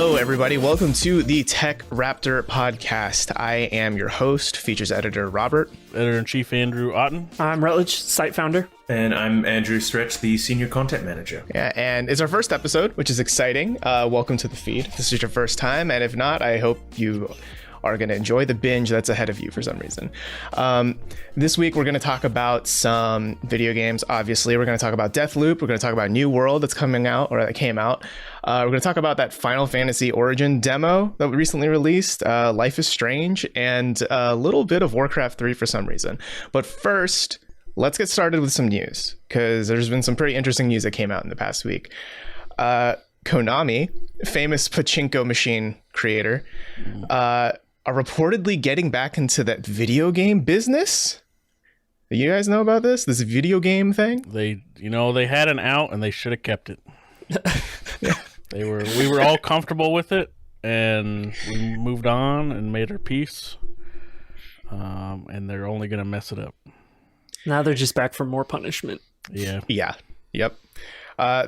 Hello, everybody. Welcome to the TechRaptor Podcast. I am your host, features editor Robert. Editor-in-Chief Andrew Otten. I'm Rutledge, site founder. And I'm Andrew Stretch, the senior content manager. Yeah, and it's our first episode, which is exciting. Welcome to the feed. If this is your first time, and if not, I hope you are going to enjoy the binge that's ahead of you for some reason. This week, we're going to talk about some video games. Obviously, we're going to talk about Deathloop. We're going to talk about New World that's coming out, or that came out. We're going to talk about that Final Fantasy Origin demo that we recently released, Life is Strange, and a little bit of Warcraft 3 for some reason. But first, let's get started with some news, because there's been some pretty interesting news that came out in the past week. Konami, famous pachinko machine creator, are reportedly getting back into that video game business. Do you guys know about this video game thing? They had an out and they should have kept it. Yeah. We were all comfortable with it, and we moved on and made our peace. And they're only going to mess it up. Now they're just back for more punishment. Yeah. Yeah. Yep.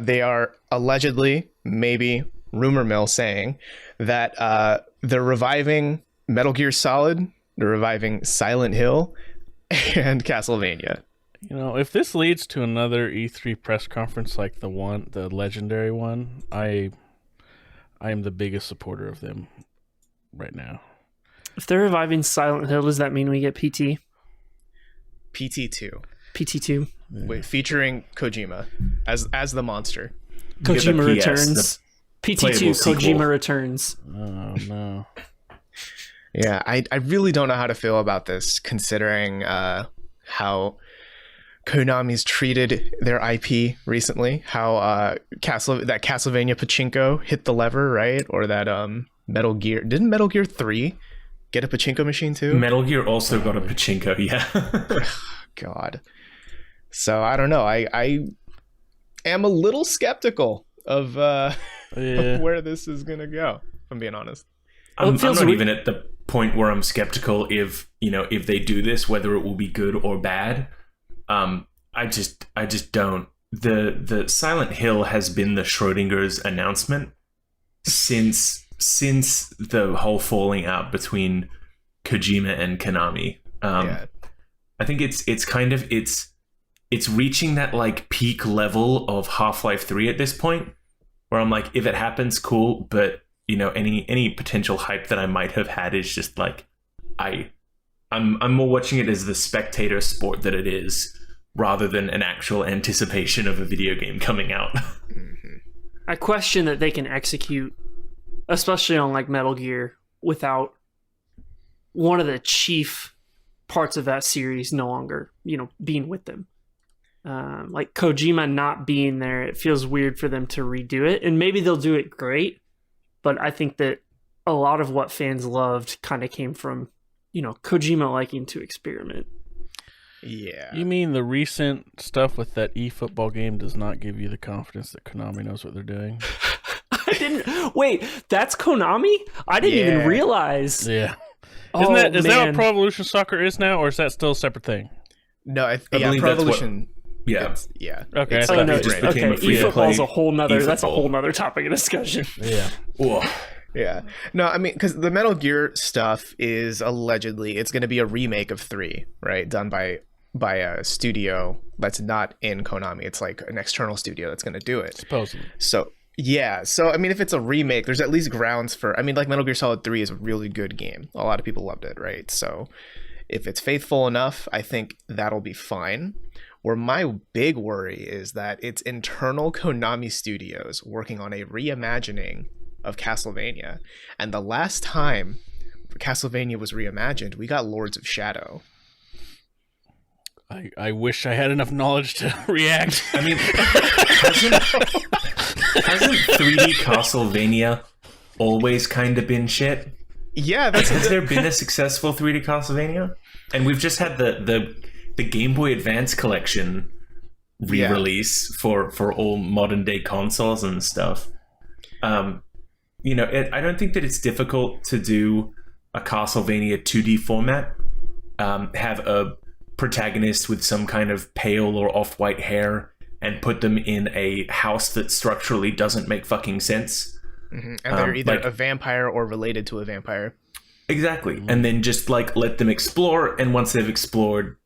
They are allegedly, maybe rumor mill, saying that they're reviving Metal Gear Solid, they're reviving Silent Hill, and Castlevania. You know, if this leads to another E3 press conference like the legendary one, I am the biggest supporter of them right now. If they're reviving Silent Hill, does that mean we get PT? PT2. PT2. Yeah. Wait, featuring Kojima as the monster. Kojima PS, returns. PT2 Kojima returns. Oh, no. Yeah, I really don't know how to feel about this, considering how Konami's treated their IP recently. How Castlevania Pachinko hit the lever, right? Or that Metal Gear... Didn't Metal Gear 3 get a Pachinko machine too? Metal Gear also got a pachinko, yeah. God. So, I don't know. I am a little skeptical of where this is going to go, if I'm being honest. I'm not even at the point where I'm skeptical if they do this, whether it will be good or bad. I just don't. The Silent Hill has been the Schrodinger's announcement since the whole falling out between Kojima and Konami. Yeah. I think it's reaching that like peak level of Half-Life 3 at this point, where I'm like, if it happens, cool, but any potential hype that I might have had is just like I'm more watching it as the spectator sport that it is, rather than an actual anticipation of a video game coming out. I question that they can execute, especially on like Metal Gear, without one of the chief parts of that series no longer, being with them. Like Kojima not being there, it feels weird for them to redo it, and maybe they'll do it great. But I think that a lot of what fans loved kind of came from, Kojima liking to experiment. Yeah. You mean the recent stuff with that eFootball game does not give you the confidence that Konami knows what they're doing? I didn't... Wait, that's Konami? I didn't even realize. Yeah. Oh, is that what Pro Evolution Soccer is now, or is that still a separate thing? No, I believe Pro that's Evolution... Yeah. Yeah. Okay. It's Oh, no, it just became a free-to-play eFootball's a whole nother... That's a eFootball. whole nother topic of discussion. Yeah. Whoa. Yeah. No, I mean, because the Metal Gear stuff is allegedly, it's going to be a remake of 3, right? Done by a studio that's not in Konami. It's like an external studio that's going to do it. Supposedly. So, yeah. So, I mean, if it's a remake, there's at least grounds for... I mean, like Metal Gear Solid 3 is a really good game. A lot of people loved it, right? So, if it's faithful enough, I think that'll be fine. Where my big worry is that it's internal Konami studios working on a reimagining of Castlevania. And the last time Castlevania was reimagined, we got Lords of Shadow. I wish I had enough knowledge to react. I mean, hasn't 3D Castlevania always kind of been shit? Yeah, has there been a successful 3D Castlevania? And we've just had the Game Boy Advance collection re-release for all modern day consoles and stuff. I don't think that it's difficult to do a Castlevania 2D format, have a protagonist with some kind of pale or off-white hair, and put them in a house that structurally doesn't make fucking sense. And they're either like- a vampire or related to a vampire. Exactly. And then just like let them explore, and once they've explored,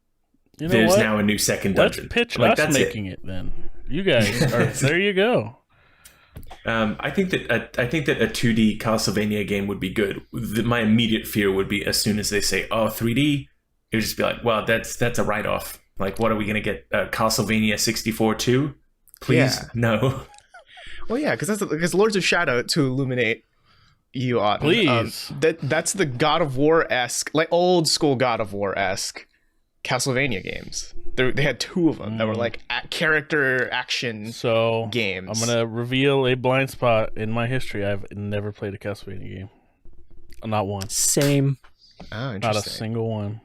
You know there's what? now a new second Let's dungeon. pitch Like, us that's making it then. You guys are there. You go. I think that a 2D Castlevania game would be good. My immediate fear would be as soon as they say, "Oh, 3D," it would just be like, "Well, that's a write-off." Like, what are we gonna get? Castlevania 64 2? Please, Yeah. no. Well, yeah, because Lords of Shadow, to illuminate you, Autumn, Please. that's the God of War-esque, like old school God of War-esque Castlevania games. They had two of them that were like character action So games. I'm gonna reveal a blind spot in my history. I've never played a Castlevania game. Not one. Same. Oh, Not a interesting. single one.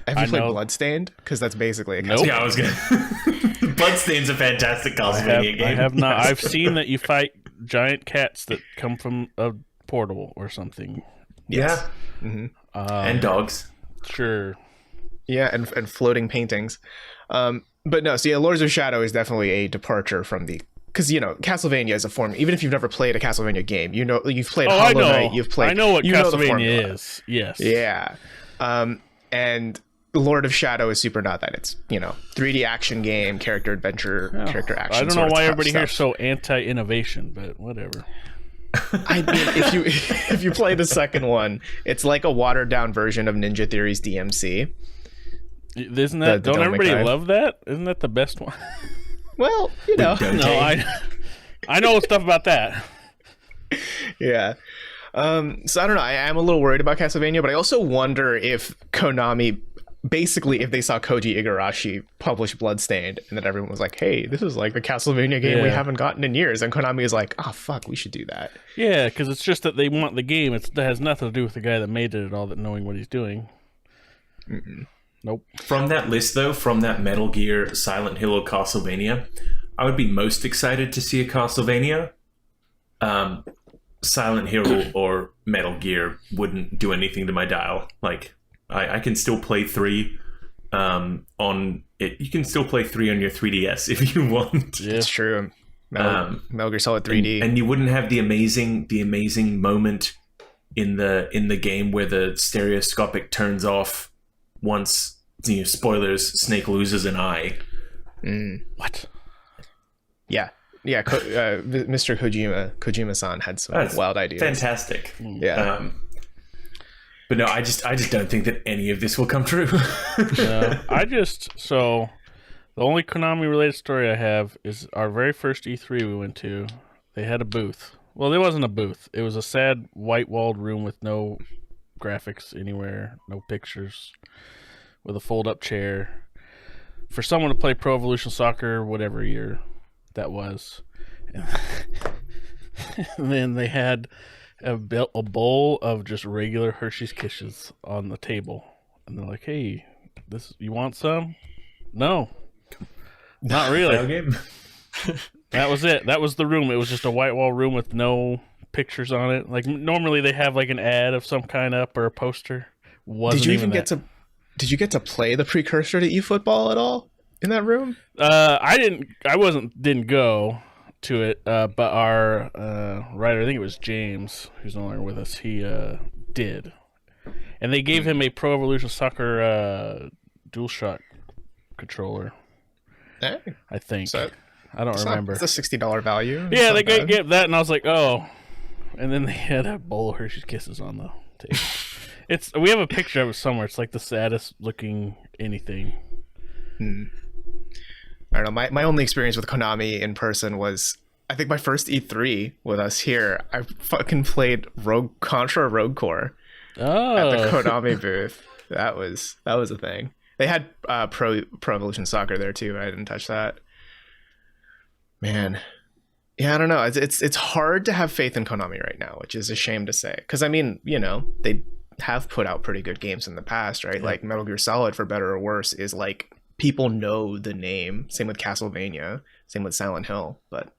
Have you I played know- Bloodstained? Because that's basically a Nope. Castlevania. Yeah, I was gonna. Bloodstained's a fantastic Castlevania game. I have not. I've seen that you fight giant cats that come from a portal or something. Yeah, and dogs. Sure. Yeah, and floating paintings. But no, so yeah, Lords of Shadow is definitely a departure from the... Because, Castlevania is a form... Even if you've never played a Castlevania game, you've played Oh, I Hollow know. Knight, you've played... I know what the Castlevania formula. is. Yes. Yeah. And Lord of Shadow is super not that. It's, 3D action game, character adventure, character action. I don't sort know of why tough everybody here is stuff. so anti-innovation, but whatever. I mean, if you play the second one, it's like a watered down version of Ninja Theory's DMC. Isn't that? The don't Devil May everybody Cry. Love that? Isn't that the best one? Well, No, I know stuff about that. Yeah. So I don't know. I am a little worried about Castlevania, but I also wonder if Konami, basically, if they saw Koji Igarashi publish Bloodstained, and then everyone was like, "Hey, this is like the Castlevania game we Yeah. haven't gotten in years," and Konami is like, "Oh fuck, we should do that." Yeah, because it's just that they want the game. It has nothing to do with the guy that made it at all, that knowing what he's doing. Nope. From that list, though, from that Metal Gear, Silent Hill, or Castlevania, I would be most excited to see a Castlevania. Silent Hill or Metal Gear wouldn't do anything to my dial. Like, I can still play 3 on it. You can still play 3 on your 3DS if you want. Yeah. It's true. Metal Gear Solid 3D. And you wouldn't have the amazing moment in the game where the stereoscopic turns off once, spoilers, Snake loses an eye. What? Yeah. Mr. Kojima-san had some That's wild ideas. Fantastic. Yeah. But no, I just don't think that any of this will come true. So the only Konami related story I have is our very first E3 we went to. They had a booth. Well, there wasn't a booth. It was a sad white walled room with no graphics anywhere, no pictures, with a fold up chair for someone to play Pro Evolution Soccer, whatever year that was. And then they had a bowl of just regular Hershey's Kisses on the table, and they're like, "Hey, you want some?" No, not really. Game. That was it. That was the room. It was just a white wall room with no pictures on it. Like normally they have like an ad of some kind up or a poster. Did you even get to play the precursor to eFootball at all in that room? I didn't go to it, but our writer, I think it was James, who's no longer with us, he did. And they gave him a Pro Evolution Soccer DualShock controller, I think. So I don't remember. It's a $60 value. Yeah, they gave that, and I was like, oh. And then they had a bowl of Hershey's Kisses on the table. We have a picture of it somewhere. It's like the saddest looking anything. I don't know. My only experience with Konami in person was, I think, my first E3 with us here. I fucking played Contra Rogue Core at the Konami booth. That was a thing. They had Pro Evolution Soccer there too. I didn't touch that. Man, yeah, I don't know. It's hard to have faith in Konami right now, which is a shame to say. Because I mean, they have put out pretty good games in the past, right? Yeah. Like Metal Gear Solid, for better or worse, is like people know the name. Same with Castlevania. Same with Silent Hill. But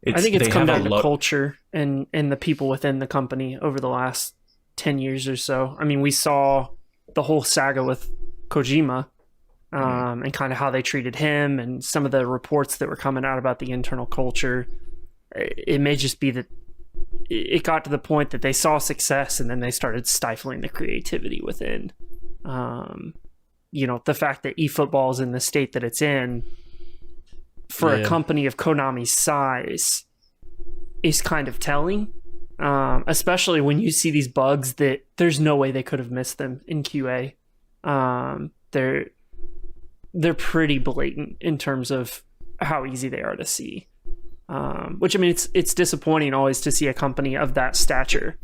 I think it's come down to culture and the people within the company over the last 10 years or so. I mean, we saw the whole saga with Kojima. And kind of how they treated him and some of the reports that were coming out about the internal culture. it may just be that it got to the point that they saw success and then they started stifling the creativity within. The fact that eFootball is in the state that it's in for a company of Konami's size is kind of telling, especially when you see these bugs that there's no way they could have missed them in QA. They're pretty blatant in terms of how easy they are to see. Which, I mean, it's disappointing always to see a company of that stature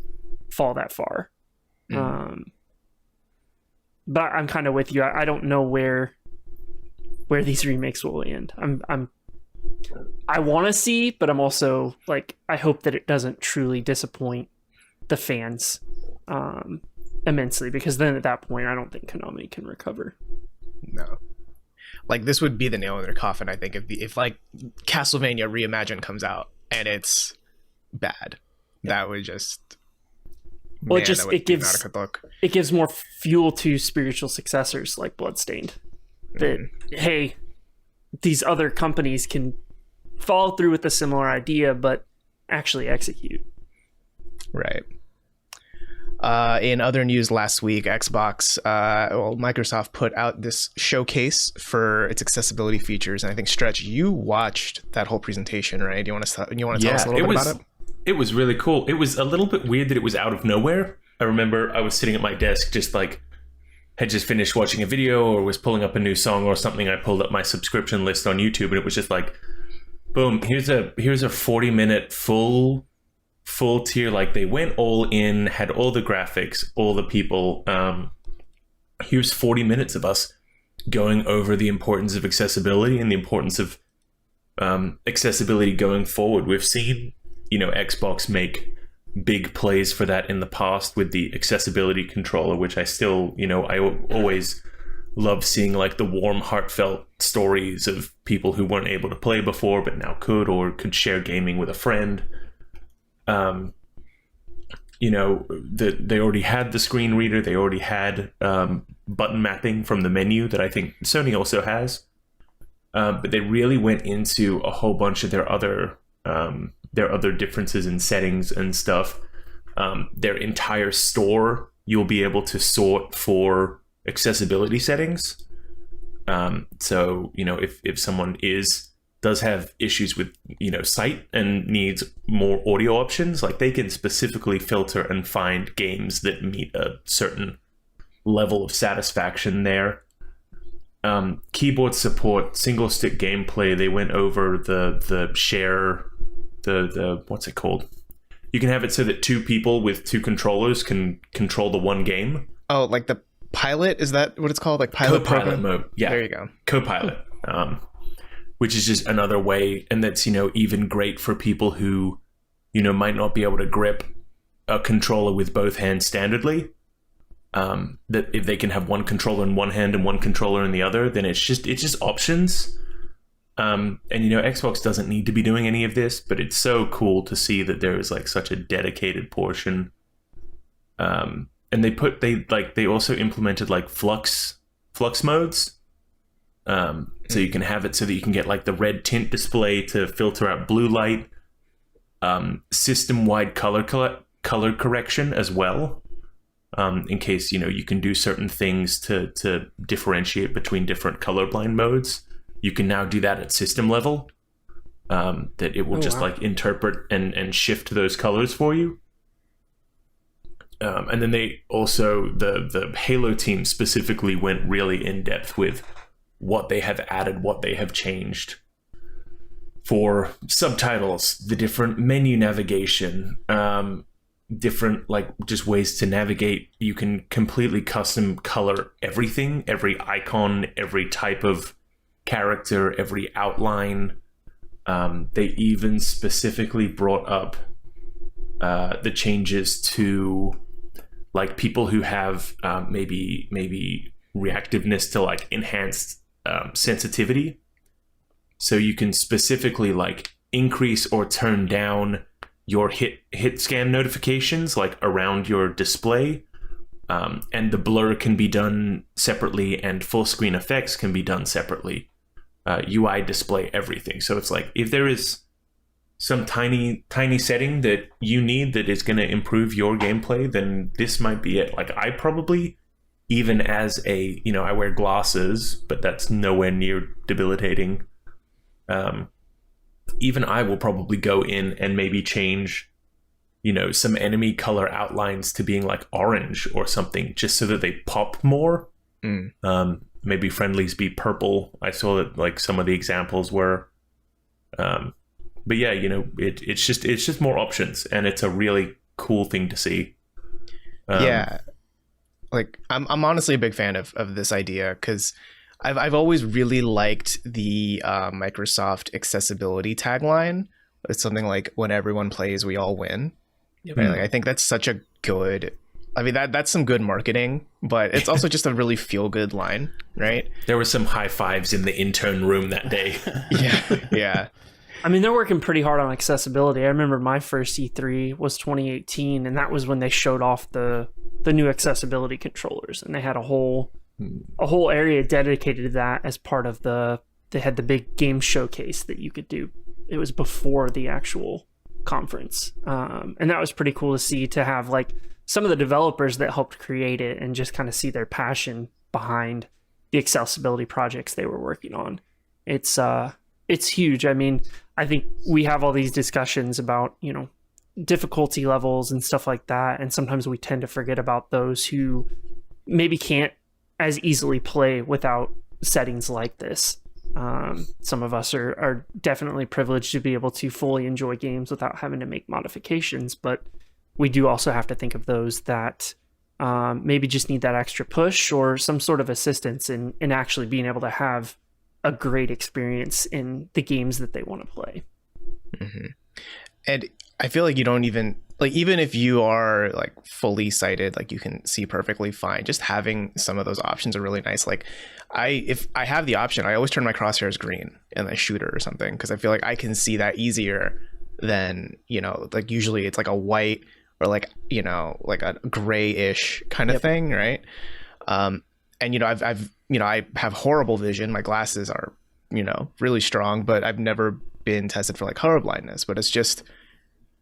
fall that far. But I'm kind of with you. I don't know where these remakes will end. I want to see, but I'm also like, I hope that it doesn't truly disappoint the fans immensely, because then at that point, I don't think Konami can recover. No. Like, this would be the nail in their coffin, I think, if like Castlevania Reimagined comes out and it's bad. That would just... Well, it gives more fuel to spiritual successors like Bloodstained. That, hey, these other companies can follow through with a similar idea, but actually execute. Right. In other news last week, Microsoft put out this showcase for its accessibility features, and I think, Stretch, you watched that whole presentation, right? Do you want to tell us a little bit about it? It was really cool. It was a little bit weird that it was out of nowhere. I remember I was sitting at my desk, had just finished watching a video or was pulling up a new song or something. I pulled up my subscription list on YouTube, and it was just like, boom, here's a 40-minute full tier. Like, they went all in, had all the graphics, all the people. Here's 40 minutes of us going over the importance of accessibility and the importance of accessibility going forward. We've seen, Xbox make big plays for that in the past with the accessibility controller, which I still, I always love seeing like the warm, heartfelt stories of people who weren't able to play before but now could, or could share gaming with a friend. They already had the screen reader. They already had button mapping from the menu that I think Sony also has. But they really went into a whole bunch of their other differences in settings and stuff. Their entire store, you'll be able to sort for accessibility settings. So, if someone does have issues with, sight and needs more audio options, like, they can specifically filter and find games that meet a certain level of satisfaction there. Keyboard support, single stick gameplay. They went over the share, the what's it called? You can have it so that two people with two controllers can control the one game. Oh, like the pilot? Is that what it's called? Like pilot Copilot mode. Yeah. There you go. Copilot. Which is just another way, and that's, even great for people who, might not be able to grip a controller with both hands standardly. That if they can have one controller in one hand and one controller in the other, then it's just options. And Xbox doesn't need to be doing any of this, but it's so cool to see that there is like such a dedicated portion. And they also implemented like flux modes. So you can have it so that you can get like the red tint display to filter out blue light, system-wide color correction as well. In case, you can do certain things to differentiate between different colorblind modes. You can now do that at system level, that it will like interpret and shift those colors for you. And then they also, the Halo team specifically went really in depth with what they have added, what they have changed for subtitles, the different menu navigation, different like just ways to navigate. You can completely custom color everything, every icon, every type of character, every outline. They even specifically brought up the changes to like people who have maybe reactiveness to like enhanced sensitivity. So you can specifically like increase or turn down your hit scan notifications like around your display, and the blur can be done separately, and full screen effects can be done separately. UI display everything. So it's like if there is some tiny setting that you need that is going to improve your gameplay, then this might be it. Like, I probably, even as a, I wear glasses, but that's nowhere near debilitating. Even I will probably go in and maybe change, some enemy color outlines to being like orange or something, just so that they pop more. Maybe friendlies be purple. I saw that like some of the examples were, but yeah, it's just more options, and it's a really cool thing to see. Yeah, like I'm honestly a big fan of this idea, because I've always really liked the Microsoft accessibility tagline. It's something like, when everyone plays, we all win. Yep. Right? Like, I think that's such a good, that's some good marketing, but it's also just a really feel good line, right? There were some high fives in the intern room that day. Yeah. I mean, they're working pretty hard on accessibility. I remember my first E3 was 2018, and that was when they showed off the new accessibility controllers, and they had a whole area dedicated to that as part of they had the big game showcase that you could do. It was before the actual conference. And that was pretty cool to see, to have like some of the developers that helped create it and just kind of see their passion behind the accessibility projects they were working on. It's huge. I mean, I think we have all these discussions about, difficulty levels and stuff like that. And sometimes we tend to forget about those who maybe can't as easily play without settings like this. Some of us are definitely privileged to be able to fully enjoy games without having to make modifications, but we do also have to think of those that maybe just need that extra push or some sort of assistance in actually being able to have a great experience in the games that they want to play. Mm-hmm. And I feel like you don't even, like, even if you are like fully sighted, like you can see perfectly fine, just having some of those options are really nice. Like, if I have the option, I always turn my crosshairs green in a shooter or something, because I feel like I can see that easier than, like usually it's like a white or like, like a grayish kind of thing, right? And I have horrible vision. My glasses are, really strong, but I've never been tested for like color blindness. But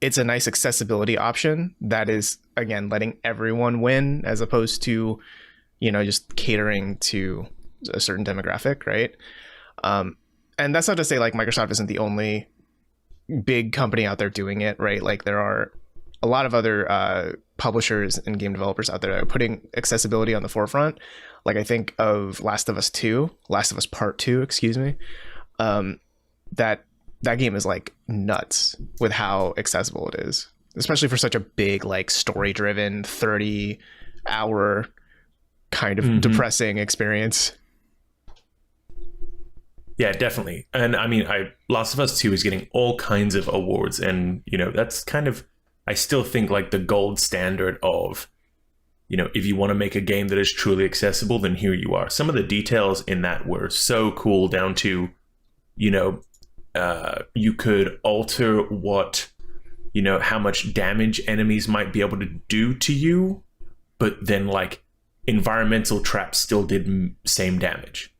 it's a nice accessibility option that is, again, letting everyone win, as opposed to, just catering to a certain demographic, right? And that's not to say like Microsoft isn't the only big company out there doing it, right? Like, there are a lot of other publishers and game developers out there that are putting accessibility on the forefront. Like, I think of Last of Us Part 2, excuse me. That game is like nuts with how accessible it is, especially for such a big, like, story-driven 30-hour kind of depressing experience. Yeah, definitely. And I mean, Last of Us 2 is getting all kinds of awards, and that's kind of, I still think, like the gold standard of, if you want to make a game that is truly accessible, then here you are. Some of the details in that were so cool, down to, you could alter what, how much damage enemies might be able to do to you, but then like environmental traps still did same damage.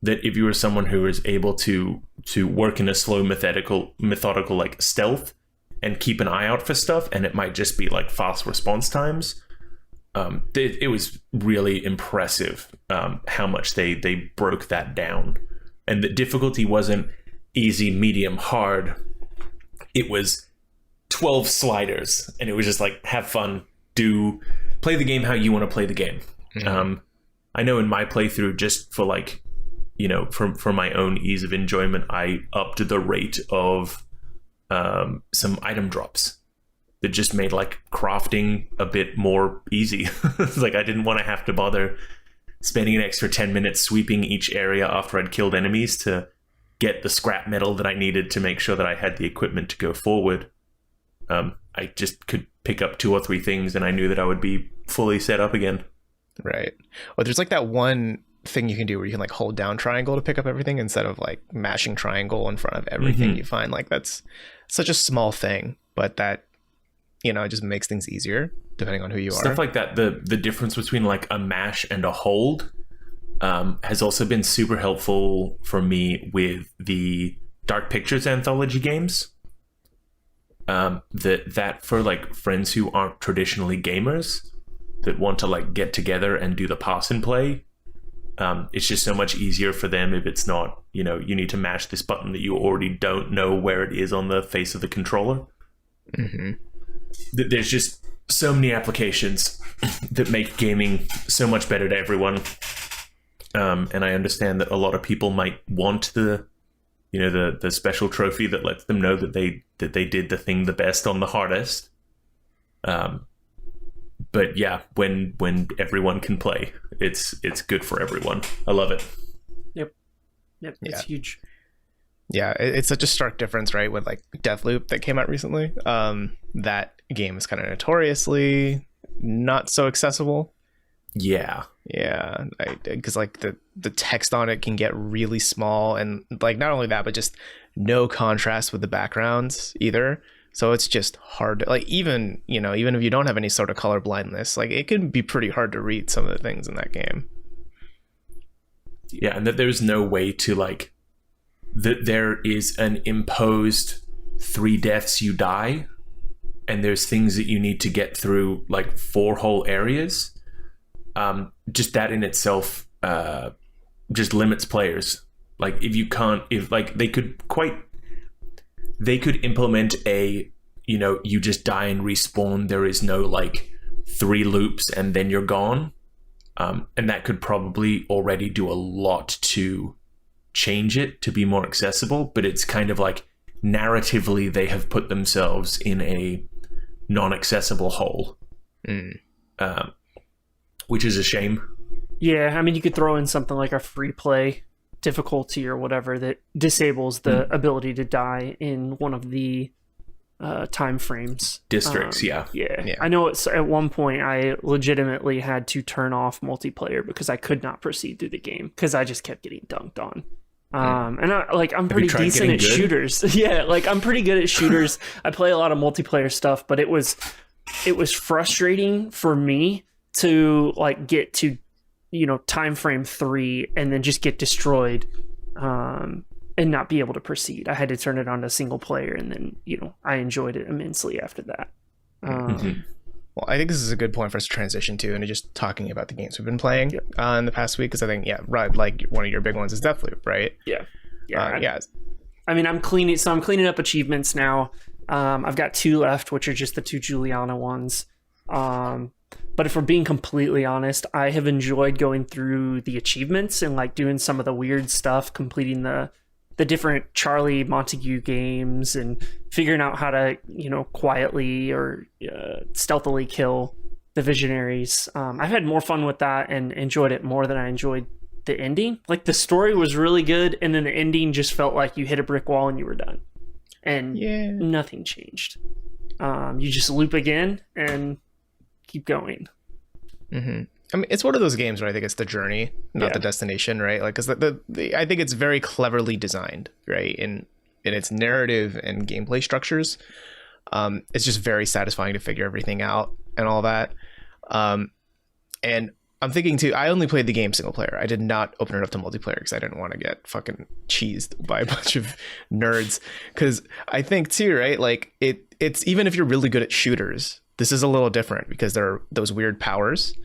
That if you were someone who was able to work in a slow, methodical like stealth and keep an eye out for stuff, and it might just be like fast response times, it was really impressive how much they broke that down. And the difficulty wasn't easy, medium, hard. It was 12 sliders, and it was just like, have fun, play the game how you want to play the game. I know in my playthrough, just for like, for my own ease of enjoyment, I upped the rate of some item drops that just made like crafting a bit more easy. It's like, I didn't want to have to bother spending an extra 10 minutes sweeping each area after I'd killed enemies to get the scrap metal that I needed to make sure that I had the equipment to go forward. I just could pick up 2 or 3 things, and I knew that I would be fully set up again. Right. Well, there's like that one thing you can do where you can like hold down triangle to pick up everything instead of like mashing triangle in front of everything you find. Like, that's such a small thing, but that, it just makes things easier depending on who you are. Stuff like that. The difference between like a mash and a hold has also been super helpful for me with the Dark Pictures anthology games. that for like friends who aren't traditionally gamers that want to like get together and do the pass and play, it's just so much easier for them if it's not, you need to mash this button that you already don't know where it is on the face of the controller. Mm-hmm. There's just so many applications that make gaming so much better to everyone. And I understand that a lot of people might want the special trophy that lets them know that they did the thing the best on the hardest. But yeah, when everyone can play, it's good for everyone. I love it. Yep, it's huge. Yeah, it's such a stark difference, right? With like Deathloop that came out recently. That game is kind of notoriously not so accessible. Yeah, because like the text on it can get really small, and like not only that, but just no contrast with the backgrounds either. So it's just hard to, like, even if you don't have any sort of color blindness, like it can be pretty hard to read some of the things in that game. Yeah, and that there's no way to like that there is an imposed 3 deaths you die, and there's things that you need to get through like 4 whole areas. Just that in itself just limits players. Like they could implement a, you just die and respawn. There is no like 3 loops and then you're gone. And that could probably already do a lot to change it to be more accessible. But it's kind of like narratively they have put themselves in a non-accessible hole, which is a shame. Yeah, I mean, you could throw in something like a free play difficulty or whatever that disables the ability to die in one of the time frames. Districts, yeah. I know at one point I legitimately had to turn off multiplayer because I could not proceed through the game because I just kept getting dunked on. And I'm pretty decent at shooters. Yeah, like I'm pretty good at shooters. I play a lot of multiplayer stuff, but it was frustrating for me to like get to time frame 3 and then just get destroyed and not be able to proceed. I had to turn it on to single player, and then I enjoyed it immensely after that. Well, I think this is a good point for us to transition to, and just talking about the games we've been playing in the past week, because I think right, like one of your big ones is Deathloop, right? Yeah. I mean, I'm cleaning up achievements now. I've got 2 left, which are just the 2 Juliana ones. But if we're being completely honest, I have enjoyed going through the achievements and like doing some of the weird stuff, completing the different Charlie Montague games and figuring out how to, quietly or stealthily kill the visionaries. I've had more fun with that and enjoyed it more than I enjoyed the ending. Like the story was really good, and then the ending just felt like you hit a brick wall and you were done. And nothing changed. You just loop again and keep going. Mm-hmm. I mean, it's one of those games where I think it's the journey, not the destination, right? Like, because I think it's very cleverly designed, right? In its narrative and gameplay structures, it's just very satisfying to figure everything out and all that. And I'm thinking too, I only played the game single player. I did not open it up to multiplayer because I didn't want to get fucking cheesed by a bunch of nerds. Because I think too, right? Like it's even if you're really good at shooters, this is a little different because there are those weird powers,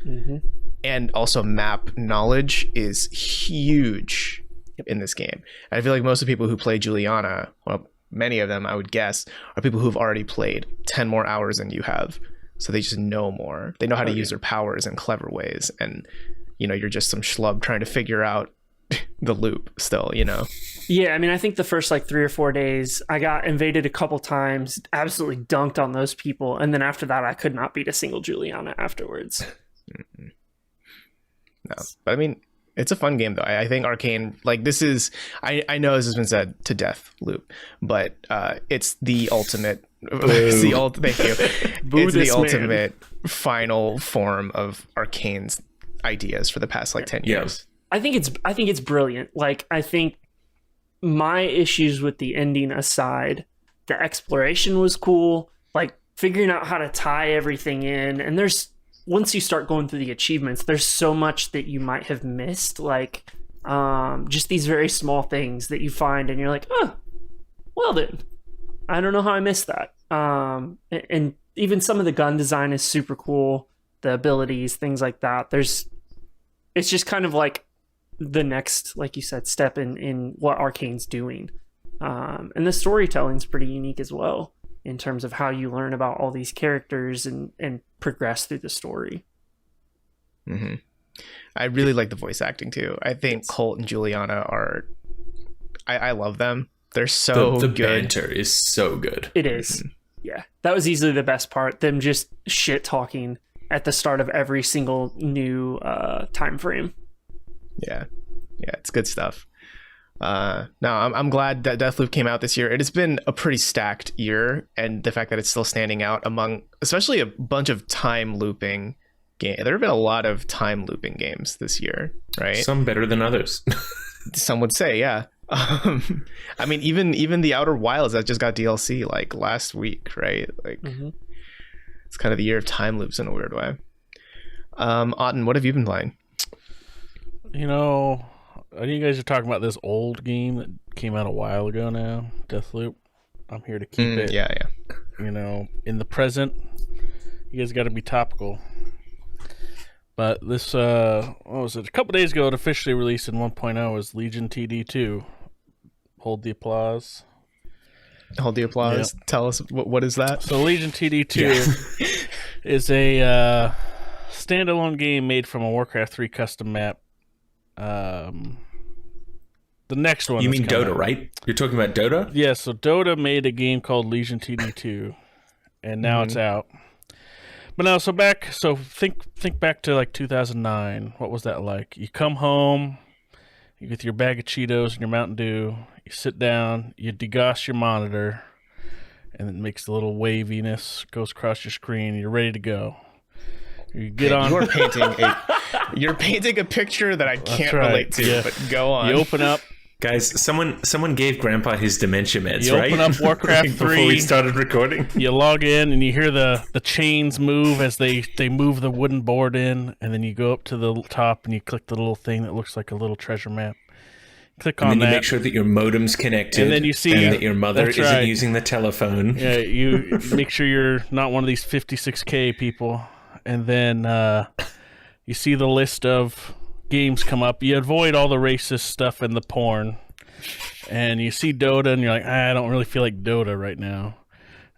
and also map knowledge is huge in this game. And I feel like most of the people who play Juliana, well, many of them I would guess, are people who've already played 10 more hours than you have. So they just know more. They know how to use their powers in clever ways. And, you're just some schlub trying to figure out the loop still, Yeah, I mean, I think the first 3 or 4 days, I got invaded a couple times, absolutely dunked on those people. And then after that, I could not beat a single Juliana afterwards. No, but I mean, it's a fun game though. I think Arcane, like this is, I know this has been said to Deathloop, but it's the ultimate. It's the thank you. It's the ultimate final form of Arcane's ideas for the past 10 years. I think it's brilliant. Like, I think my issues with the ending aside, the exploration was cool. Like figuring out how to tie everything in, and once you start going through the achievements, there's so much that you might have missed. Like just these very small things that you find, and you're like, oh, well then, I don't know how I missed that. And even some of the gun design is super cool. The abilities, things like that. It's just kind of like the next, like you said, step in what Arcane's doing. And the storytelling's pretty unique as well in terms of how you learn about all these characters and progress through the story. Mm-hmm. I really like the voice acting too. I think Colt and Juliana are... I love them. They're so the good. banter is so good. It is. Yeah. That was easily the best part. Them just shit talking at the start of every single new time frame. Yeah, it's good stuff. No, I'm glad that Deathloop came out this year. It has been a pretty stacked year, and the fact that it's still standing out among, especially a bunch of time looping games. There have been a lot of time looping games this year, right? Some better than others. Some would say, yeah. I mean, even the Outer Wilds that just got DLC like last week, right? Like, it's kind of the year of time loops in a weird way. Auden, what have you been playing? You know, I know you guys are talking about this old game that came out a while ago now, Deathloop. I'm here to keep it, yeah. you know, in the present. You guys got to be topical. But this, what was it? A couple days ago, it officially released in 1.0 as Legion TD2. Hold the applause. Hold the applause. Yep. Tell us, what is that? So Legion TD2 is a standalone game made from a Warcraft 3 custom map. The next one. You mean Dota, right? You're talking about Dota? Yeah, so Dota made a game called Legion TD2, and now it's out. But now, so think back to like 2009. What was that like? You come home, you get your bag of Cheetos and your Mountain Dew. You sit down, you degauss your monitor, and it makes the little waviness goes across your screen. And you're ready to go. You get on. You're painting a picture that I can't right, relate to. yeah. But go on. You open up. Guys, someone gave Grandpa his dementia meds, You right? open up Warcraft 3. Before we started recording. You log in and you hear the chains move as they move the wooden board in, and then you go up to the top and you click the little thing that looks like a little treasure map. Click on and then that. you make sure that your modem's connected, and then you see that your mother isn't right. using the telephone. Yeah, you make sure you're not one of these 56K people, and then you see the list of games come up. You avoid all the racist stuff and the porn, and you see Dota, and you're like, I don't really feel like Dota right now.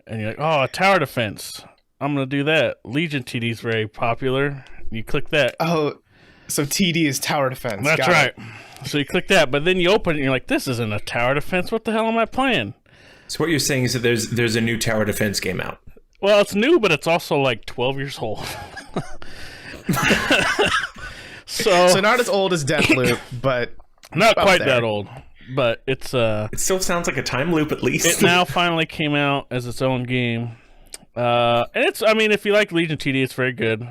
And you're like, oh, a tower defense. I'm gonna do that. Legion TD is very popular. You click that. Oh, so TD is tower defense. That's Got right. it. So you click that, but then you open it and you're like, this isn't a tower defense. What the hell am I playing? So what you're saying is that there's a new tower defense game out. Well, it's new, but it's also like 12 years old. So not as old as Deathloop, but not quite there. that old. But it's It still sounds like a time loop at least. it now finally came out as its own game. And it's, I mean, if you like Legion TD, it's very good.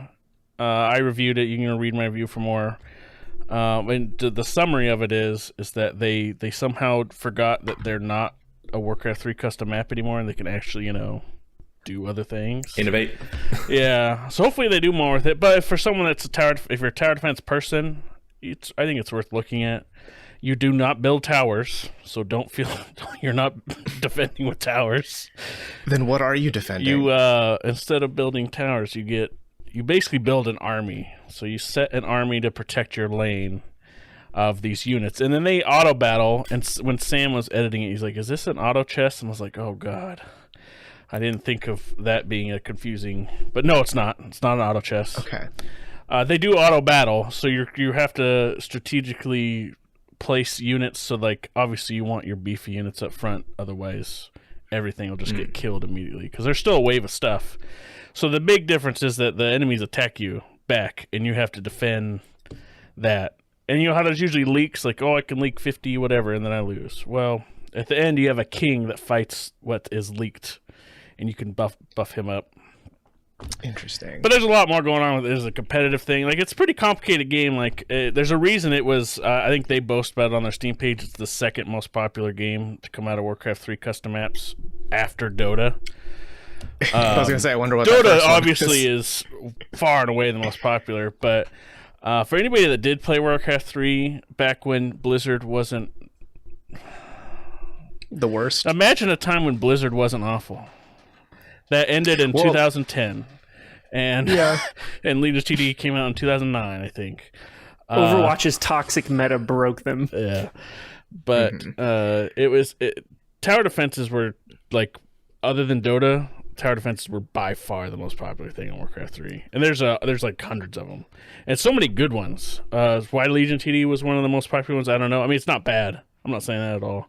I reviewed it. You can read my review for more. And the summary of it is that they somehow forgot that they're not a Warcraft 3 custom map anymore, and they can actually, do other things. Innovate. Yeah. So hopefully they do more with it. But for someone that's if you're a tower defense person, I think it's worth looking at. You do not build towers, so don't feel you're not defending with towers. Then what are you defending? You instead of building towers, you basically build an army. So you set an army to protect your lane of these units, and then they auto battle. And when Sam was editing it, he's like, "Is this an auto chess?" And I was like, "Oh God, I didn't think of that being a confusing." But no, it's not. It's not an auto chess. Okay. They do auto battle, so you have to strategically place units. So like obviously you want your beefy units up front, otherwise everything will just get killed immediately because there's still a wave of stuff. So the big difference is that the enemies attack you back, and you have to defend that. And you know how there's usually leaks, like, oh, I can leak 50, whatever, and then I lose. Well, at the end, you have a king that fights what is leaked, and you can buff him up. Interesting. But there's a lot more going on with it. There's a competitive thing. Like, it's a pretty complicated game. Like, there's a reason it was, I think they boast about it on their Steam page, it's the second most popular game to come out of Warcraft 3 custom apps after Dota. I was going to say, I wonder what Dota obviously is far and away the most popular, but for anybody that did play Warcraft 3 back when Blizzard wasn't the worst. Imagine a time when Blizzard wasn't awful. That ended in 2010. And Yeah. and Leaders TD came out in 2009, I think. Overwatch's toxic meta broke them. Yeah. But tower defenses were like, other than Dota, tower defenses were by far the most popular thing in Warcraft 3. And there's like hundreds of them. And so many good ones. Why Legion TD was one of the most popular ones, I don't know. I mean, it's not bad. I'm not saying that at all.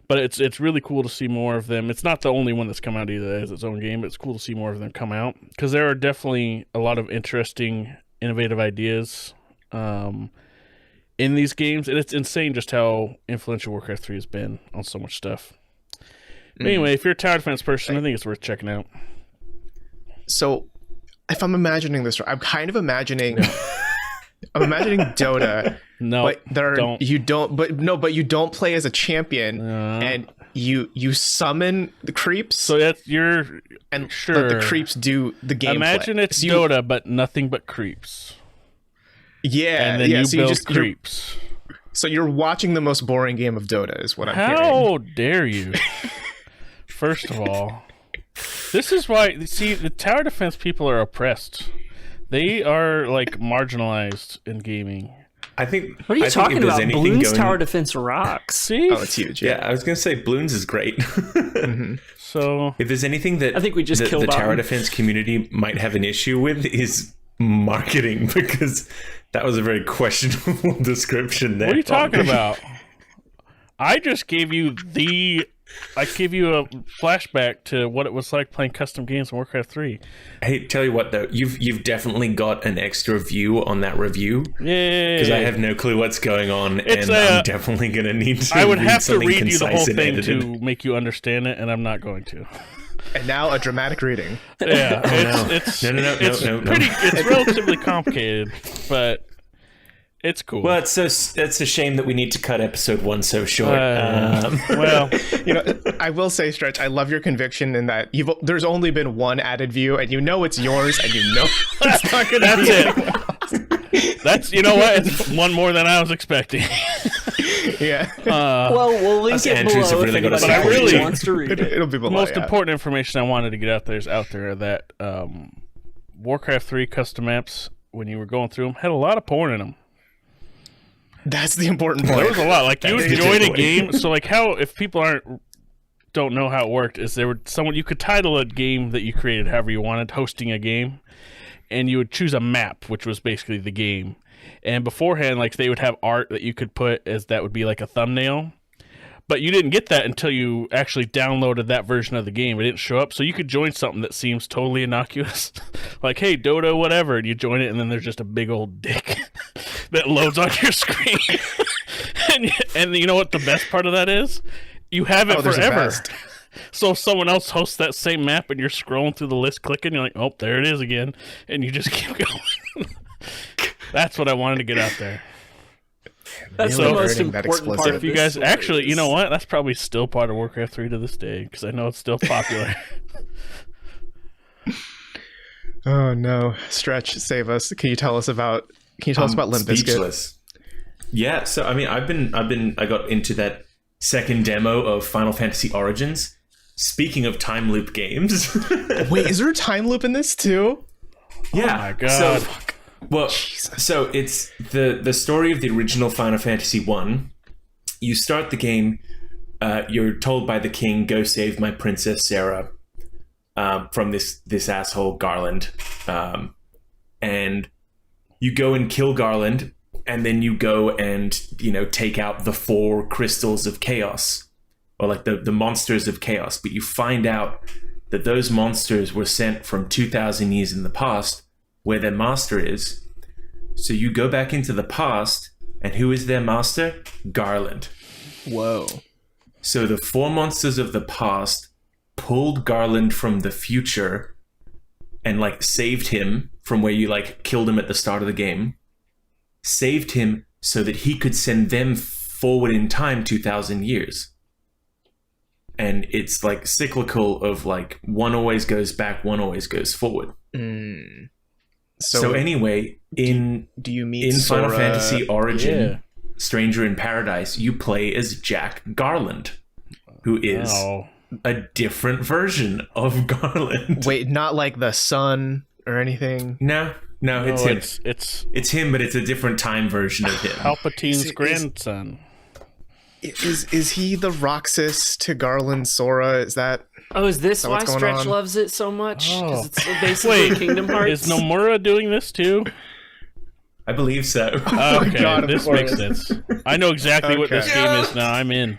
But it's really cool to see more of them. It's not the only one that's come out either as its own game, but it's cool to see more of them come out. Because there are definitely a lot of interesting, innovative ideas in these games. And it's insane just how influential Warcraft 3 has been on so much stuff. But anyway, if you're a tower defense person, I think it's worth checking out. So, if I'm imagining this, I'm kind of imagining... I'm imagining Dota. No, but don't. You don't play as a champion, and you summon the creeps. So that's your sure. Let the creeps do the gameplay. Imagine it's Dota, but nothing but creeps. Yeah, and then you so build creeps. So you're watching the most boring game of Dota, is what I'm hearing. How dare you? First of all, this is why. See, the tower defense people are oppressed. They are like marginalized in gaming. I think. What are you talking about? Bloons tower defense rocks. See? Oh, it's huge. Yeah, I was going to say Bloons is great. So if there's anything that I think we just killed the tower defense community might have an issue with is marketing, because that was a very questionable description there. What are you talking about? I just gave you a flashback to what it was like playing custom games in Warcraft 3. Hey, tell you what though, you've definitely got an extra view on that review. Yeah, because I have no clue what's going on, and I'm definitely gonna need to. I would have to read you the whole thing edited to make you understand it, and I'm not going to. And now a dramatic reading. Yeah, no. It's No. It's relatively complicated, but it's cool. Well, it's a shame that we need to cut episode 1 so short. Well, I will say, Stretch, I love your conviction in that there's only been one added view, and you know it's yours, and you know it's not going to be it. That's you know what? It's one more than I was expecting. Yeah. We'll link it Andrews below have really if got anybody to really wants to read it. It'll be below. The most important information I wanted to get out there is that Warcraft 3 custom maps, when you were going through them, had a lot of porn in them. That's the important point. There was a lot. Like, you would join a game. So, like, if people don't know how it worked, is there would someone you could title a game that you created however you wanted, hosting a game, and you would choose a map, which was basically the game. And beforehand, like, they would have art that you could put as that would be like a thumbnail. But you didn't get that until you actually downloaded that version of the game. It didn't show up. So you could join something that seems totally innocuous. Like, hey, Dota, whatever. And you join it, and then there's just a big old dick that loads on your screen. and you know what the best part of that is? You have it forever. So if someone else hosts that same map and you're scrolling through the list, clicking, you're like, oh, there it is again. And you just keep going. That's what I wanted to get out there. That's Really the most earning that important part explicit. of If you this guys actually, series. you know what? That's probably still part of Warcraft 3 to this day, because I know it's still popular. Oh no, Stretch, save us! Can you tell us about Limp Bizkit? Speechless. Yeah, so I mean, I got into that second demo of Final Fantasy Origins. Speaking of time loop games, Wait, is there a time loop in this too? yeah. Oh my god. So it's the story of the original Final Fantasy 1. You start the game, you're told by the king, go save my princess Sarah from this asshole Garland. And you go and kill Garland, and then you go and, take out the 4 crystals of chaos, or like the monsters of chaos. But you find out that those monsters were sent from 2,000 years in the past, where their master is. So you go back into the past, and who is their master? Garland. Whoa. So the 4 monsters of the past pulled Garland from the future and saved him from where you killed him at the start of the game. Saved him so that he could send them forward in time 2,000 years. And it's cyclical of one always goes back, one always goes forward. Mm. So anyway, do you meet in Sora? Final Fantasy Origin, Yeah. Stranger in Paradise, you play as Jack Garland, who is a different version of Garland. Wait, not like the sun or anything? No, it's him. It's him, but it's a different time version of him. Palpatine's grandson. Is he the Roxas to Garland Sora? Is that... Oh, is this why what's going Stretch on? loves it so much? Oh. Because it's basically Kingdom Hearts. Is Nomura doing this too? I believe so. Okay, God, of this course. makes sense. I know exactly what this Okay. game is now. I'm in.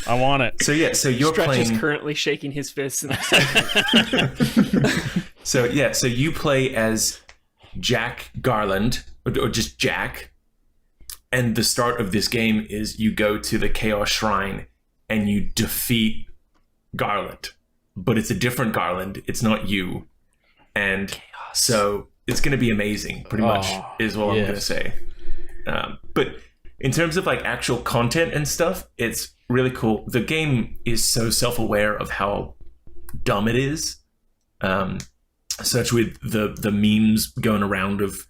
I want it. So you're Stretch playing. is currently shaking his fists. In the So you play as Jack Garland, or just Jack. And the start of this game is you go to the Chaos Shrine and you defeat Garland. But it's a different Garland. It's not you. And so it's going to be amazing, pretty much, is what I'm going to say. But in terms of like actual content and stuff, it's really cool. The game is so self-aware of how dumb it is. Such with the memes going around of,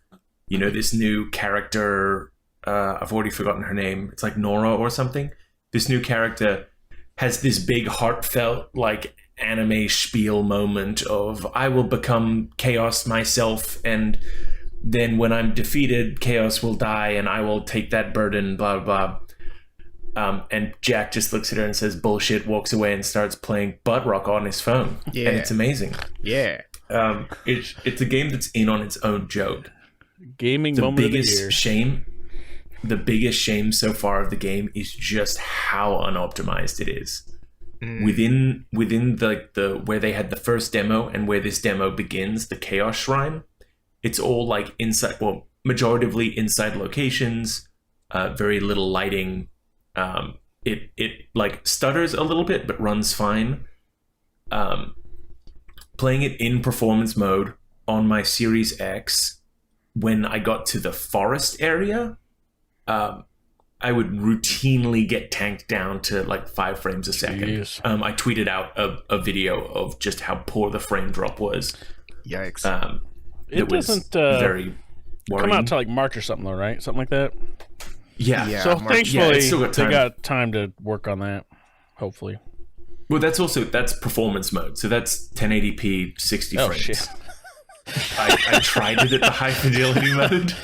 this new character... I've already forgotten her name. It's like Nora or something. This new character has this big heartfelt like anime spiel moment of I will become Chaos myself, and then when I'm defeated, Chaos will die and I will take that burden, blah blah blah. And Jack just looks at her and says bullshit, walks away and starts playing butt rock on his phone. Yeah. And it's amazing. Yeah. It's a game that's in on its own joke. Gaming The moment of the biggest year. shame so far of the game is just how unoptimized it is. Within the where they had the first demo and where this demo begins, the Chaos Shrine, it's all like inside, well, majoritively inside locations, very little lighting. It like stutters a little bit but runs fine. Playing it in performance mode on my Series X, when I got to the forest area, I would routinely get tanked down to like 5 frames a second. Jeez. I tweeted out a video of just how poor the frame drop was. Yikes. It was doesn't very worrying. come out to like March or something, though, right? Something like that. Yeah. Yeah. So March. thankfully, Yeah, it's still got they time. got time to work on that. Hopefully. Well, that's performance mode. So that's 1080p 60 Oh, frames. shit. I tried it at the high fidelity mode,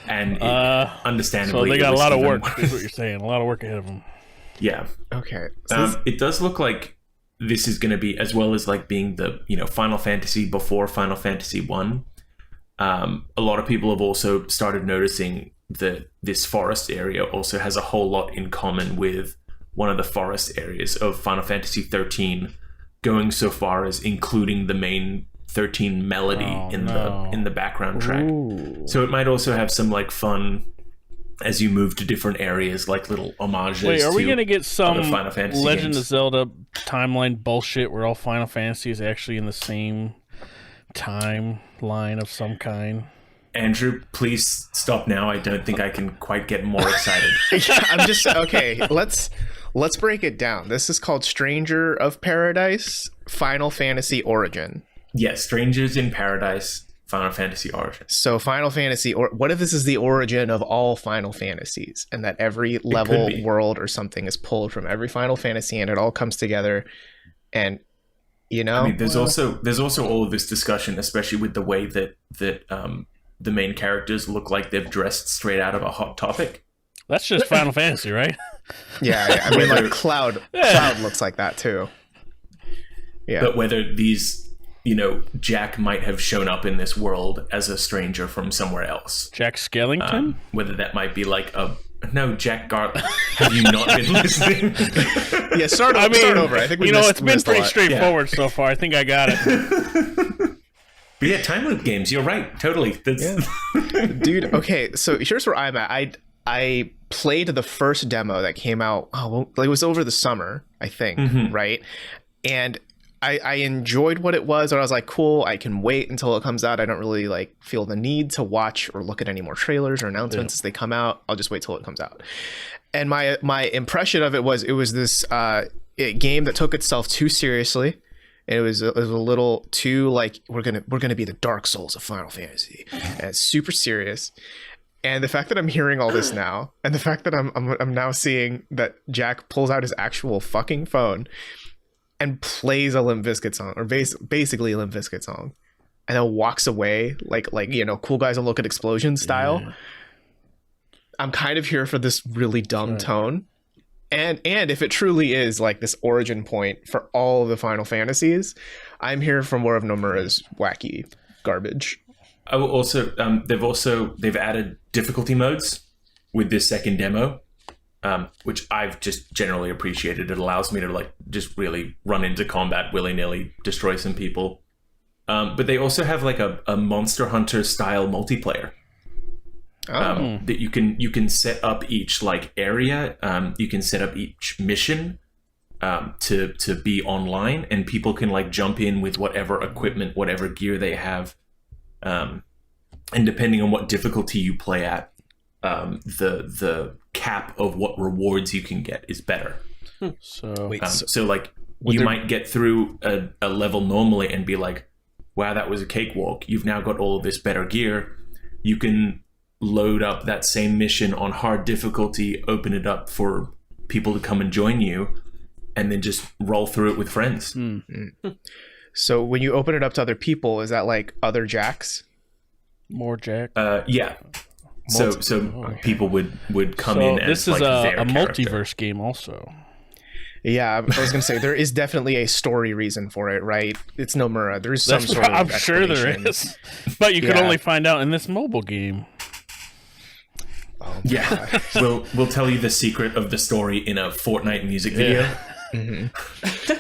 and it, understandably, So they it got a was lot of even work. worse. Is what you're saying. A lot of work ahead of them. Yeah. Okay. So It does look like this is going to be, as well as like being the Final Fantasy before Final Fantasy 1. A lot of people have also started noticing that this forest area also has a whole lot in common with one of the forest areas of Final Fantasy 13, going so far as including the main 13 melody in the background track. Ooh. So it might also have some like fun as you move to different areas, like little homages. Wait, are we to going to get some other Final Fantasy Legend games. of Zelda timeline bullshit where all Final Fantasy is actually in the same timeline of some kind? Andrew, please stop now. I don't think I can quite get more excited. yeah, I'm just okay. Let's break it down. This is called Stranger of Paradise Final Fantasy Origin. Yes, Strangers in Paradise, Final Fantasy Origin. So Final Fantasy, or what if this is the origin of all Final Fantasies, and that every level, be. world, or something is pulled from every Final Fantasy, and it all comes together, and I mean, there's also all of this discussion, especially with the way that the main characters look like they've dressed straight out of a Hot Topic. That's just Final Fantasy, right? yeah. I mean, like Cloud looks like that too. Yeah, But whether these, Jack might have shown up in this world as a stranger from somewhere else. Jack Skellington? Whether that might be like no, Jack Garland. Have you not been listening? yeah. Start over. I think we it's been missed a pretty lot. straightforward so far. I think I got it. But yeah, time loop games. You're right. Totally. That's Dude, okay, so here's where I'm at. I played the first demo that came out, it was over the summer, I think, right? And I enjoyed what it was, and I was like, cool, I can wait until it comes out. I don't really like feel the need to watch or look at any more trailers or announcements as they come out. I'll just wait till it comes out. And my impression of it was this game that took itself too seriously. It was a little too like we're gonna be the Dark Souls of Final Fantasy, and it's super serious. And the fact that I'm hearing all this now, and the fact that I'm now seeing that Jack pulls out his actual fucking phone, and plays a Limp Bizkit song, or basically a Limp Bizkit song, and then walks away like Cool Guys Will Look at Explosions style. Yeah. I'm kind of here for this really dumb tone. And if it truly is like this origin point for all of the Final Fantasies, I'm here for more of Nomura's wacky garbage. I will also they've added difficulty modes with this second demo, which I've just generally appreciated. It allows me to like just really run into combat willy-nilly, destroy some people. But they also have like a Monster Hunter style multiplayer. That you can set up each like area, you can set up each mission to be online, and people can like jump in with whatever equipment, whatever gear they have, and depending on what difficulty you play at, the cap of what rewards you can get is better. So like you might get through a level normally and be like, wow, that was a cakewalk. You've now got all of this better gear. You can load up that same mission on hard difficulty, open it up for people to come and join you, and then just roll through it with friends. So when you open it up to other people, is that like other jacks? More jack? Yeah. So people would come in as this is like a character. multiverse game also. Yeah, I was going to say, there is definitely a story reason for it, right? It's Nomura. There's some sort of I'm sure there is. But you can only find out in this mobile game. Oh, yeah. We'll tell you the secret of the story in a Fortnite music video. Mm-hmm.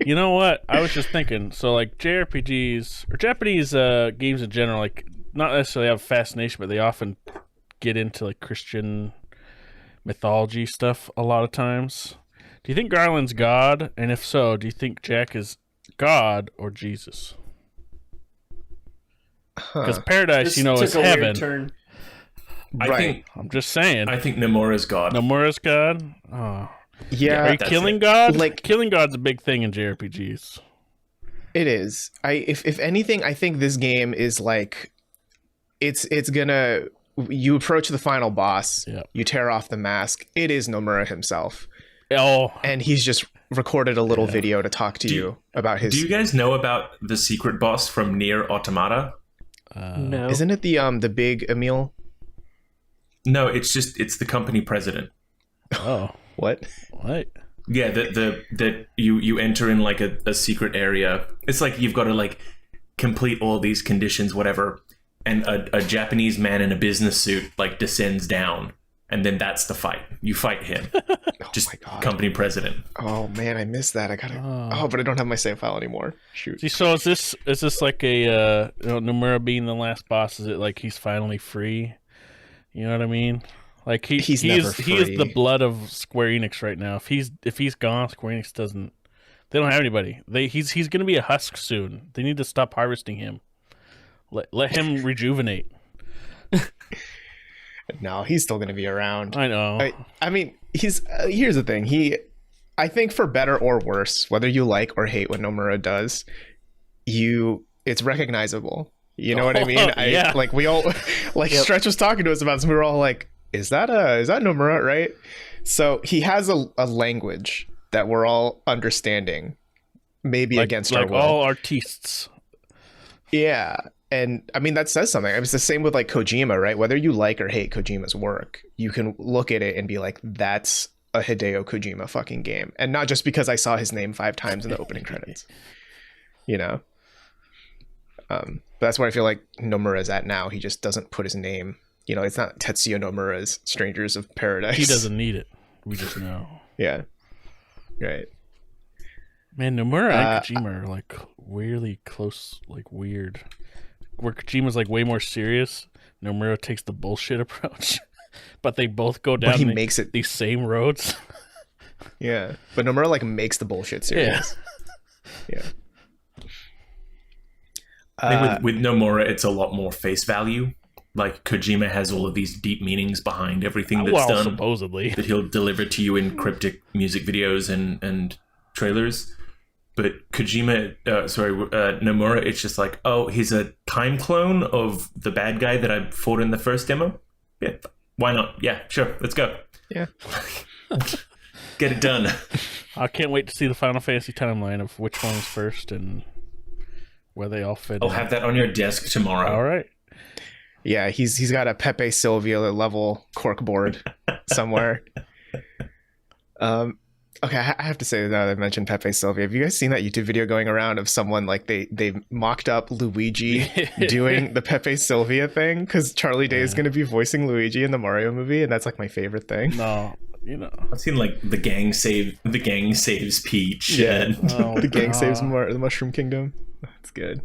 You know what? I was just thinking, so like JRPGs, or Japanese games in general, like not necessarily have a fascination, but they often get into like Christian mythology stuff a lot of times. Do you think Garland's God? And if so, do you think Jack is God or Jesus? Because Paradise, is heaven. I'm just saying. I think Nomura's God. Nomura's God? Oh. Yeah. Are you killing God? Like, killing God's a big thing in JRPGs. It is. If anything, I think this game is like, it's gonna, you approach the final boss, you tear off the mask, it is Nomura himself. Oh. And he's just recorded a little video to talk to you about his... Do you guys know about the secret boss from Nier Automata? No. Isn't it the big Emil? No, it's the company president. Oh. What? Yeah, that you enter in like a secret area. It's like you've got to like complete all these conditions, whatever, and a Japanese man in a business suit like descends down, and then that's the fight. You fight him. Just my God. Company president. Oh man, I missed that. I gotta. But I don't have my save file anymore. Shoot. See, so is this like a Nomura being the last boss? Is it like he's finally free? You know what I mean? Like he's never free. He is the blood of Square Enix right now. If he's gone, Square Enix doesn't. They don't have anybody. He's going to be a husk soon. They need to stop harvesting him. Let him rejuvenate. No, he's still going to be around. I know. I mean, here's the thing. I think for better or worse, whether you like or hate what Nomura does, it's recognizable. You know what I mean? Yeah. Like we all, like Stretch was talking to us about this, and we were all like, is that Nomura, right? So he has a language that we're all understanding, maybe against our will. Like all artists. Yeah. And I mean, that says something. It's the same with like Kojima, right? Whether you like or hate Kojima's work, you can look at it and be like, that's a Hideo Kojima fucking game. And not just because I saw his name 5 times in the opening credits, you know? But that's where I feel like Nomura's at now. He just doesn't put his name, it's not Tetsuya Nomura's Strangers of Paradise. He doesn't need it. We just know. Yeah. Right. Man, Nomura and Kojima are like weirdly close, like weird. Where Kojima's like way more serious, Nomura takes the bullshit approach. But they both go down these same roads. Yeah. But Nomura like makes the bullshit serious. Yeah. I think with Nomura, it's a lot more face value. Like Kojima has all of these deep meanings behind everything that's done. Supposedly. That he'll deliver to you in cryptic music videos and trailers. But Nomura, it's just like, oh, he's a time clone of the bad guy that I fought in the first demo? Yeah, why not? Yeah, sure, let's go. Yeah. Get it done. I can't wait to see the Final Fantasy timeline of which one's first and where they all fit. I'll have that on your desk tomorrow. All right. Yeah, he's got a Pepe Sylvia level corkboard somewhere. Okay, I have to say, now that I mentioned Pepe Sylvia, have you guys seen that YouTube video going around of someone like they mocked up Luigi doing the Pepe Sylvia thing? Because Charlie Day is going to be voicing Luigi in the Mario movie, and that's like my favorite thing. No, I've seen like the gang saves Peach. Yeah, And the gang saves the Mushroom Kingdom. That's good.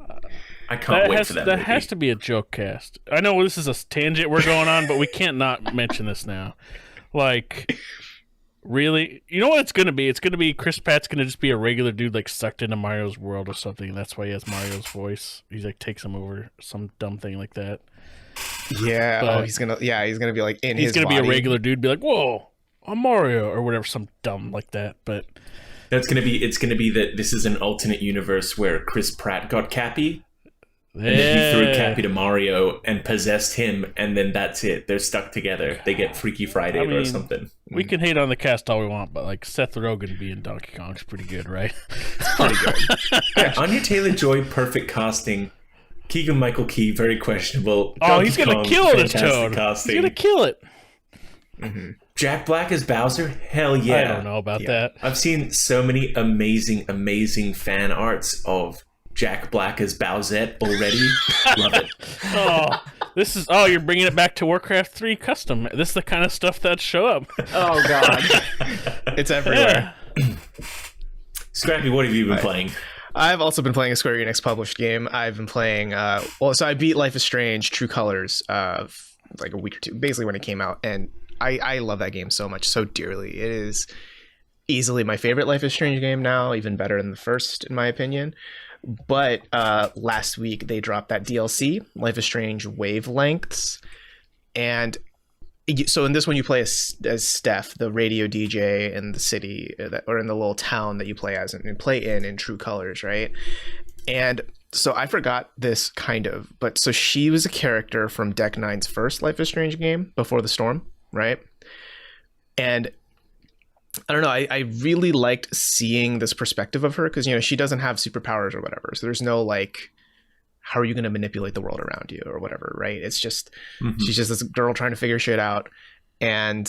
I can't wait for that. That movie. has to be a joke cast. I know this is a tangent we're going on, but we can't not mention this now. Like, really, you know what it's gonna be? It's gonna be Chris Pratt's gonna just be a regular dude like sucked into Mario's world or something. That's why he has Mario's voice. He's like takes him over some dumb thing like that. Yeah. But he's gonna be like in he's his gonna body. be a regular dude, be like, whoa, I'm Mario or whatever, some dumb like that. But it's gonna be that this is an alternate universe where Chris Pratt got Cappy. And then he threw Cappy to Mario and possessed him, and then that's it. They're stuck together. They get Freaky Friday or something. We can hate on the cast all we want, but like Seth Rogen being Donkey Kong's pretty good, right? Pretty good. Yeah, Anya Taylor-Joy, perfect casting. Keegan-Michael Key, very questionable. Oh, Donkey he's gonna Kong, kill this fantastic Toad. casting. He's gonna kill it. Mm-hmm. Jack Black as Bowser? Hell yeah. I don't know about that. I've seen so many amazing, amazing fan arts of Jack Black as Bowsette already. Love it. You're bringing it back to Warcraft 3 custom. This is the kind of stuff that show up. Oh god. It's everywhere. Yeah. Scrappy, what have you been playing? I've also been playing a Square Enix published game. I've been playing so I beat Life is Strange True Colors like a week or two, basically when it came out, and I love that game so much, so dearly. It is easily my favorite Life is Strange game now, even better than the first in my opinion. But last week they dropped that DLC, Life is Strange Wavelengths, and so in this one you play as Steph, the radio DJ in the city or in the little town that you play as and play in True Colors, right? And so I forgot this kind of, but so she was a character from Deck 9's first Life is Strange game, Before the Storm, right? And I don't know, I really liked seeing this perspective of her because, she doesn't have superpowers or whatever. So there's no like, how are you going to manipulate the world around you or whatever, right? It's just, she's just this girl trying to figure shit out. And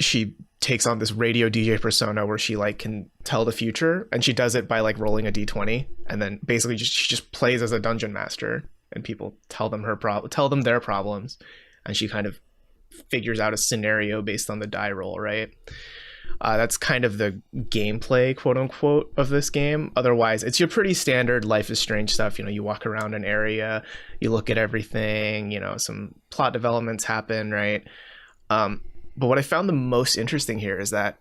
she takes on this radio DJ persona where she like can tell the future. And she does it by like rolling a D20. And then basically she just plays as a dungeon master and people tell them their problems. And she kind of figures out a scenario based on the die roll, right? That's kind of the gameplay, quote unquote, of this game. Otherwise, it's your pretty standard Life is Strange stuff. You walk around an area, you look at everything, some plot developments happen, right? But what I found the most interesting here is that,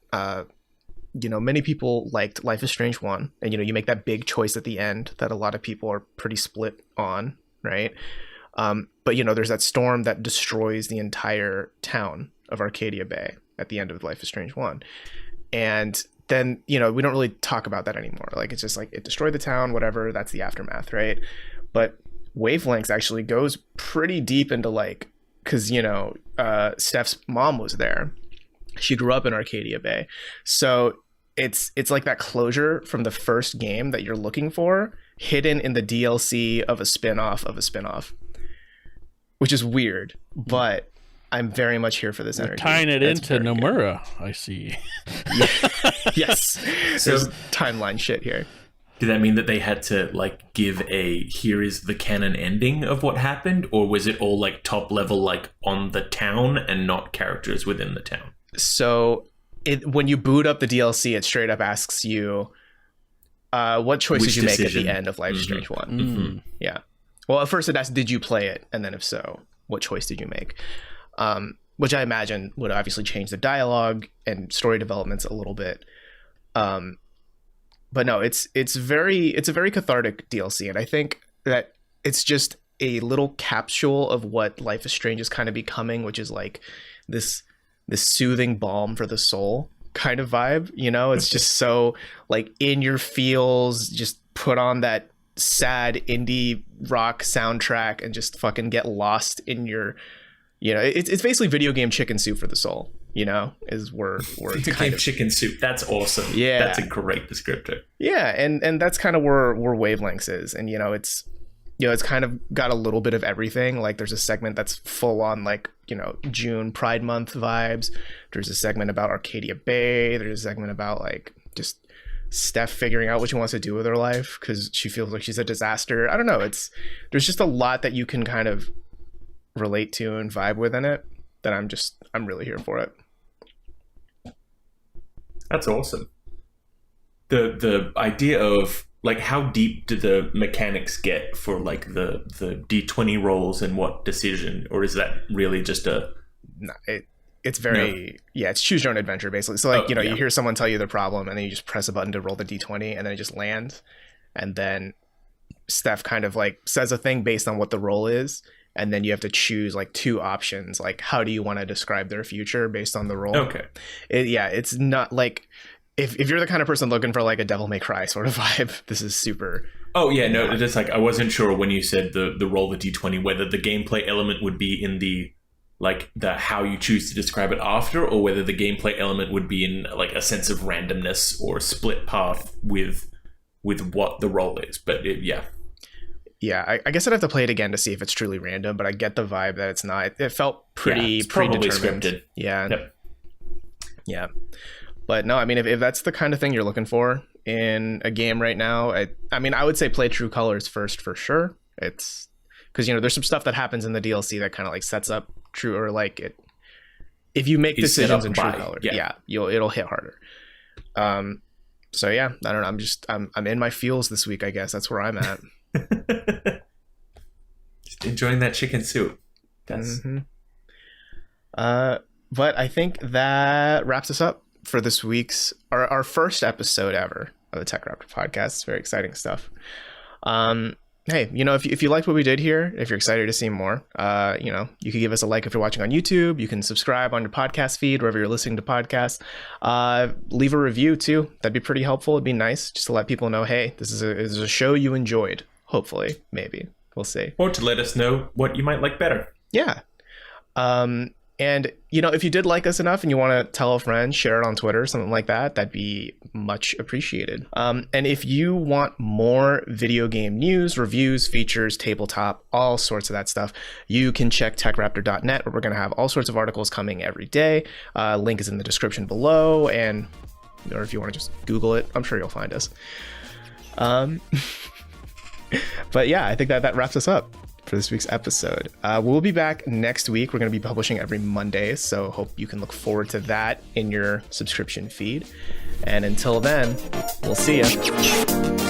many people liked Life is Strange 1. And, you make that big choice at the end that a lot of people are pretty split on, right? But, there's that storm that destroys the entire town of Arcadia Bay at the end of Life is Strange 1. And then, we don't really talk about that anymore. Like, it's just like, it destroyed the town, whatever, that's the aftermath, right? But Wavelengths actually goes pretty deep into like, because, Steph's mom was there. She grew up in Arcadia Bay. So it's like that closure from the first game that you're looking for, hidden in the DLC of a spin-off of a spin-off, which is weird, but I'm very much here for this energy. Tying it into Nomura, I see. Yes. So timeline shit here. Did that mean that they had to like give here is the canon ending of what happened, or was it all like top level, like on the town and not characters within the town? So when you boot up the DLC, it straight up asks you, what choice did you make at the end of Life is Strange 1? Mm-hmm. Yeah. Well, at first it asks, did you play it? And then if so, what choice did you make? Which I imagine would obviously change the dialogue and story developments a little bit. But no, it's a very cathartic DLC, and I think that it's just a little capsule of what Life is Strange is kind of becoming, which is like this soothing balm for the soul kind of vibe. It's just so like in your feels, just put on that sad indie rock soundtrack and just fucking get lost in your, it's basically video game chicken soup for the soul. you know, is where it's Game kind of chicken soup. That's awesome. Yeah. That's a great descriptor. Yeah, and that's kind of where Wavelengths is. And, you know, it's kind of got a little bit of everything. Like there's a segment that's full on like, you know, June Pride Month vibes. There's a segment about Arcadia Bay. There's a segment about like just Steph figuring out what she wants to do with her life because she feels like she's a disaster. I don't know. There's just a lot that you can kind of relate to and vibe with in it that I'm really here for it. That's awesome. The idea of like how deep do the mechanics get for like the D20 rolls and what decision, or is that really just a no, it's very it's choose your own adventure basically. So like you hear someone tell you the problem and then you just press a button to roll the D20 and then it just lands, and then Steph kind of like says a thing based on what the roll is, and then you have to choose like two options, like how do you want to describe their future based on the roll. Okay. It's not like if you're the kind of person looking for like a Devil May Cry sort of vibe, this is super. Oh yeah, no, just like I wasn't sure when you said the roll the D20 whether the gameplay element would be in the how you choose to describe it after, or whether the gameplay element would be in like a sense of randomness or split path with what the roll is. But yeah, I guess I'd have to play it again to see if it's truly random, but I get the vibe that it's not. It felt pretty it's probably predetermined. scripted. Yeah. Yep. Yeah. But no, I mean, if that's the kind of thing you're looking for in a game right now, I mean, I would say play True Colors first for sure. It's because, you know, there's some stuff that happens in the DLC that kind of like sets up True, or like it. If you make decisions in True Colors, it'll hit harder. So yeah, I don't know. I'm in my feels this week, I guess. That's where I'm at. Just enjoying that chicken soup. That's but I think that wraps us up for this week's our first episode ever of the TechRaptor Podcast. It's very exciting stuff. Hey, you know, if you liked what we did here, if you're excited to see more, you know, you can give us a like if you're watching on YouTube. You can subscribe on your podcast feed wherever you're listening to podcasts. Leave a review too. That'd be pretty helpful. It'd be nice just to let people know, hey, this is a show you enjoyed. Hopefully, maybe we'll see. Or to let us know what you might like better. Yeah. And, you know, if you did like us enough and you want to tell a friend, share it on Twitter, something like that, that'd be much appreciated. And if you want more video game news, reviews, features, tabletop, all sorts of that stuff, you can check techraptor.net, where we're going to have all sorts of articles coming every day. Link is in the description below, or if you want to just Google it, I'm sure you'll find us. But yeah, I think that wraps us up for this week's episode. We'll be back next week. We're going to be publishing every Monday, so hope you can look forward to that in your subscription feed. And until then, we'll see ya.